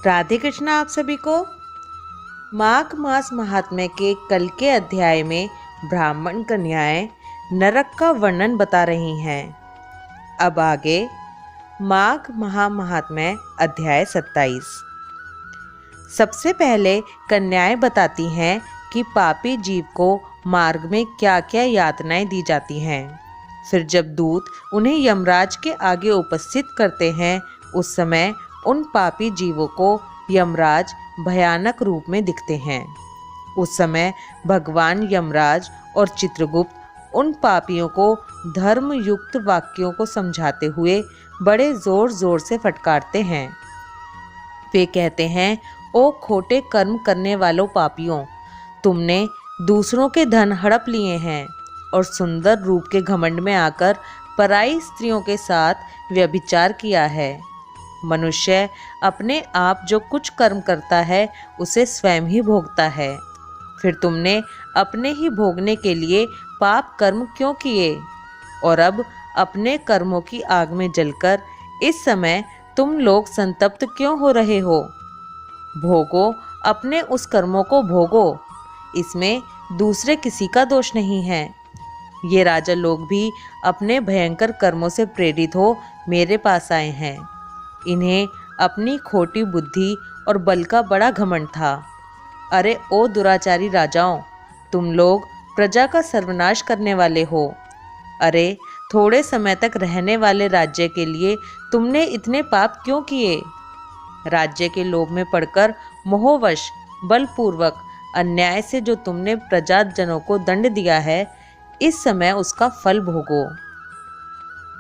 राधे कृष्णा आप सभी को। माघ मास महात्म्य के कल के अध्याय में ब्राह्मण कन्याएं नरक का वर्णन बता रही हैं। अब आगे माघ महात्म्य अध्याय 27। सबसे पहले कन्याएं बताती हैं कि पापी जीव को मार्ग में क्या क्या यातनाएं दी जाती हैं। फिर जब दूत उन्हें यमराज के आगे उपस्थित करते हैं, उस समय उन पापी जीवों को यमराज भयानक रूप में दिखते हैं। उस समय भगवान यमराज और चित्रगुप्त उन पापियों को धर्म युक्त वाक्यों को समझाते हुए बड़े जोर जोर से फटकारते हैं। वे कहते हैं, ओ खोटे कर्म करने वालों पापियों, तुमने दूसरों के धन हड़प लिए हैं और सुंदर रूप के घमंड में आकर पराई स्त्रियों के साथ व्यभिचार किया है। मनुष्य अपने आप जो कुछ कर्म करता है उसे स्वयं ही भोगता है। फिर तुमने अपने ही भोगने के लिए पाप कर्म क्यों किए? और अब अपने कर्मों की आग में जलकर इस समय तुम लोग संतप्त क्यों हो रहे हो? भोगो, अपने उस कर्मों को भोगो, इसमें दूसरे किसी का दोष नहीं है। ये राजा लोग भी अपने भयंकर कर्मों से प्रेरित हो मेरे पास आए हैं। इन्हें अपनी खोटी बुद्धि और बल का बड़ा घमंड था। अरे ओ दुराचारी राजाओं, तुम लोग प्रजा का सर्वनाश करने वाले हो। अरे थोड़े समय तक रहने वाले राज्य के लिए तुमने इतने पाप क्यों किए? राज्य के लोभ में पड़कर मोहवश बलपूर्वक अन्याय से जो तुमने प्रजाजनों को दंड दिया है, इस समय उसका फल भोगो।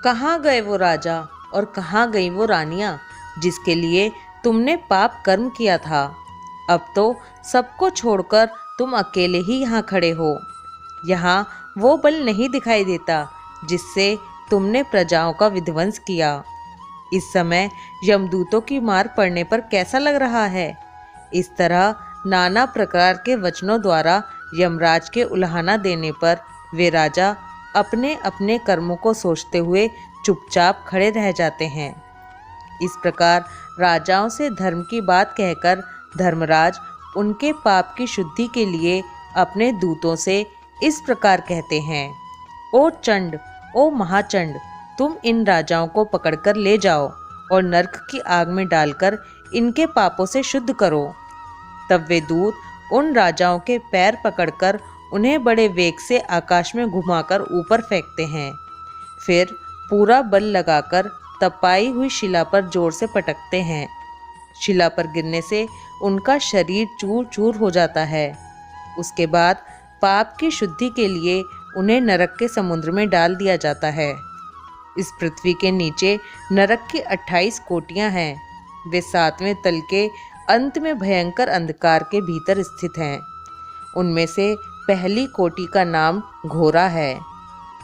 कहाँ गए वो राजा और कहाँ गई वो रानियां जिसके लिए तुमने पाप कर्म किया था? अब तो सबको छोड़कर तुम अकेले ही यहाँ खड़े हो। यहाँ वो बल नहीं दिखाई देता जिससे तुमने प्रजाओं का विध्वंस किया। इस समय यमदूतों की मार पड़ने पर कैसा लग रहा है? इस तरह नाना प्रकार के वचनों द्वारा यमराज के उल्हाना देने पर वे राजा अपने अपने कर्मों को सोचते हुए चुपचाप खड़े रह जाते हैं। इस प्रकार राजाओं से धर्म की बात कहकर धर्मराज उनके पाप की शुद्धि के लिए अपने दूतों से इस प्रकार कहते हैं, ओ चंड, ओ महाचंड, तुम इन राजाओं को पकड़कर ले जाओ और नरक की आग में डालकर इनके पापों से शुद्ध करो। तब वे दूत उन राजाओं के पैर पकड़कर उन्हें बड़े वेग से आकाश में घुमाकर ऊपर फेंकते हैं। फिर पूरा बल लगाकर तपाई हुई शिला पर जोर से पटकते हैं। शिला पर गिरने से उनका शरीर चूर चूर हो जाता है। उसके बाद पाप की शुद्धि के लिए उन्हें नरक के समुद्र में डाल दिया जाता है। इस पृथ्वी के नीचे नरक की 28 कोटियां हैं। वे 7वें तल के अंत में भयंकर अंधकार के भीतर स्थित हैं। उनमें से पहली कोटि का नाम घोरा है,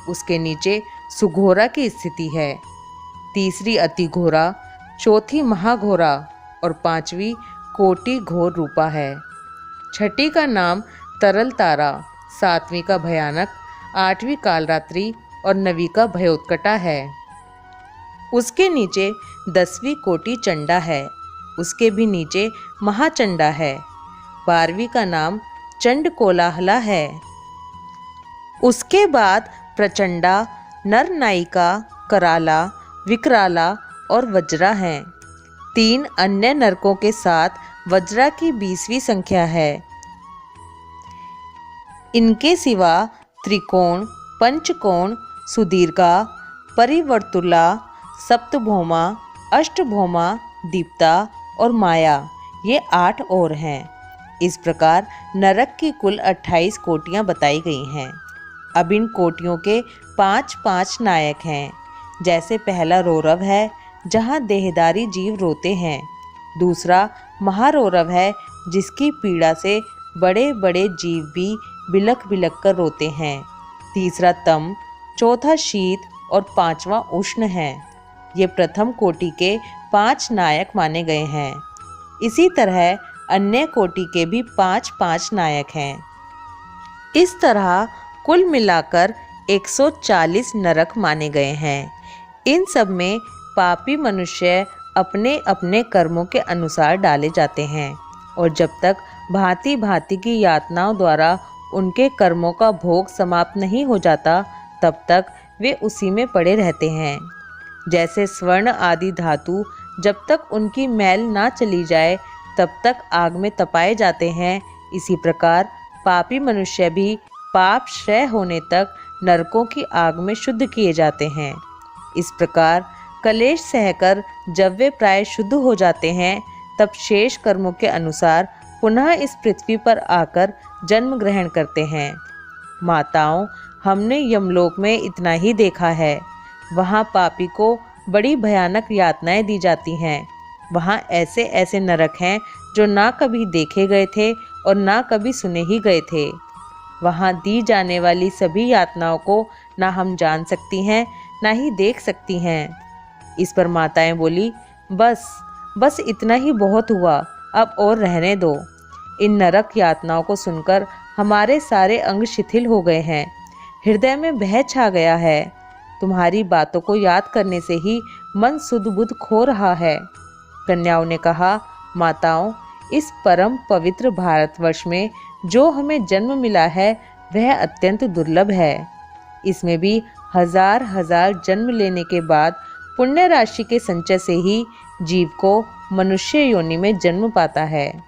उसके नीचे सुघोरा की स्थिति है, तीसरी अति घोरा, चौथी महाघोरा और 5वीं कोटि घोर रूपा है। छठी का नाम तरल तारा, 7वीं का भयानक, 8वीं कालरात्रि और 9वीं का भयोत्कटा है। उसके नीचे 10वीं कोटि चंडा है, उसके भी नीचे महाचंडा है। 12वीं का नाम चंड कोलाहला है। उसके बाद प्रचंडा, नरनायिका, कराला, विकराला और वज्रा हैं। 3 अन्य नरकों के साथ वज्रा की 20वीं संख्या है। इनके सिवा त्रिकोण, पंचकोण, सुदीर्घा, परिवर्तुला, सप्तभौमा, अष्टभौमा, दीप्ता और माया, ये 8 और हैं। इस प्रकार नरक की कुल 28 कोटियां बताई गई हैं। अब इन कोटियों के 5-5 नायक हैं। जैसे पहला रौरव है, जहाँ देहधारी जीव रोते हैं। दूसरा महारौरव है, जिसकी पीड़ा से बड़े बड़े जीव भी बिलख बिलख कर रोते हैं। तीसरा तम, चौथा शीत और 5वां उष्ण है। ये प्रथम कोटि के 5 नायक माने गए हैं। इसी तरह अन्य कोटि के भी 5-5 नायक हैं। इस तरह कुल मिलाकर 140 नरक माने गए हैं। इन सब में पापी मनुष्य अपने अपने कर्मों के अनुसार डाले जाते हैं और जब तक भांति भांति की यातनाओं द्वारा उनके कर्मों का भोग समाप्त नहीं हो जाता तब तक वे उसी में पड़े रहते हैं। जैसे स्वर्ण आदि धातु जब तक उनकी मैल ना चली जाए तब तक आग में तपाए जाते हैं, इसी प्रकार पापी मनुष्य भी पाप क्षय होने तक नरकों की आग में शुद्ध किए जाते हैं। इस प्रकार कलेश सहकर जब वे प्राय शुद्ध हो जाते हैं तब शेष कर्मों के अनुसार पुनः इस पृथ्वी पर आकर जन्म ग्रहण करते हैं। माताओं, हमने यमलोक में इतना ही देखा है। वहाँ पापी को बड़ी भयानक यातनाएं दी जाती हैं। वहाँ ऐसे ऐसे नरक हैं जो ना कभी देखे गए थे और ना कभी सुने ही गए थे। वहाँ दी जाने वाली सभी यातनाओं को ना हम जान सकती हैं ना ही देख सकती हैं। इस पर माताएं बोली, बस इतना ही बहुत हुआ, अब और रहने दो। इन नरक यातनाओं को सुनकर हमारे सारे अंग शिथिल हो गए हैं, हृदय में भय छा गया है। तुम्हारी बातों को याद करने से ही मन सुध बुध खो रहा है। कन्याओं ने कहा, माताओं, इस परम पवित्र भारतवर्ष में जो हमें जन्म मिला है वह अत्यंत दुर्लभ है। इसमें भी हजार हजार जन्म लेने के बाद पुण्य राशि के संचय से ही जीव को मनुष्य योनि में जन्म पाता है।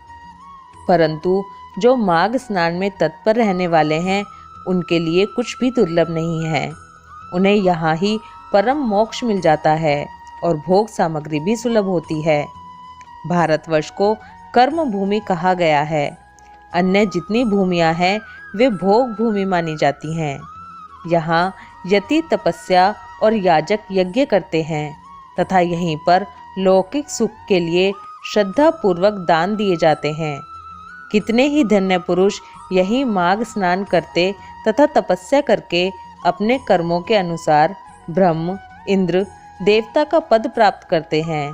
परंतु जो माघ स्नान में तत्पर रहने वाले हैं उनके लिए कुछ भी दुर्लभ नहीं है। उन्हें यहाँ ही परम मोक्ष मिल जाता है और भोग सामग्री भी सुलभ होती है। भारतवर्ष को कर्म भूमि कहा गया है। अन्य जितनी भूमियाँ हैं वे भोग भूमि मानी जाती हैं। यहाँ यति तपस्या और याजक यज्ञ करते हैं तथा यहीं पर लौकिक सुख के लिए श्रद्धा पूर्वक दान दिए जाते हैं। कितने ही धन्य पुरुष यही माघ स्नान करते तथा तपस्या करके अपने कर्मों के अनुसार ब्रह्म, इंद्र, देवता का पद प्राप्त करते हैं।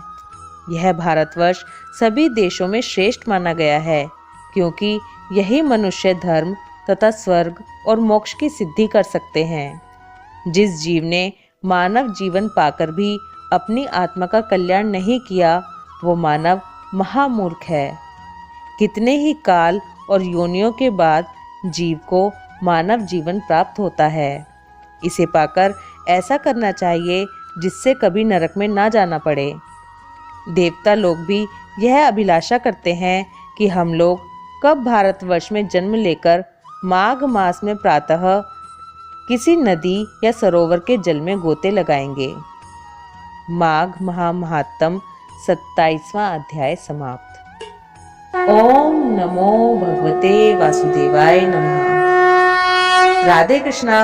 यह भारतवर्ष सभी देशों में श्रेष्ठ माना गया है, क्योंकि यही मनुष्य धर्म तथा स्वर्ग और मोक्ष की सिद्धि कर सकते हैं। जिस जीव ने मानव जीवन पाकर भी अपनी आत्मा का कल्याण नहीं किया, वो मानव महामूर्ख है। कितने ही काल और योनियों के बाद जीव को मानव जीवन प्राप्त होता है। इसे पाकर ऐसा करना चाहिए जिससे कभी नरक में ना जाना पड़े। देवता लोग भी यह अभिलाषा करते हैं कि हम लोग कब भारतवर्ष में जन्म लेकर माघ मास में प्रातः किसी नदी या सरोवर के जल में गोते लगाएंगे। माघ महामहात्म 27वां अध्याय समाप्त। ओम नमो भगवते वासुदेवाय नमः। राधे कृष्णा।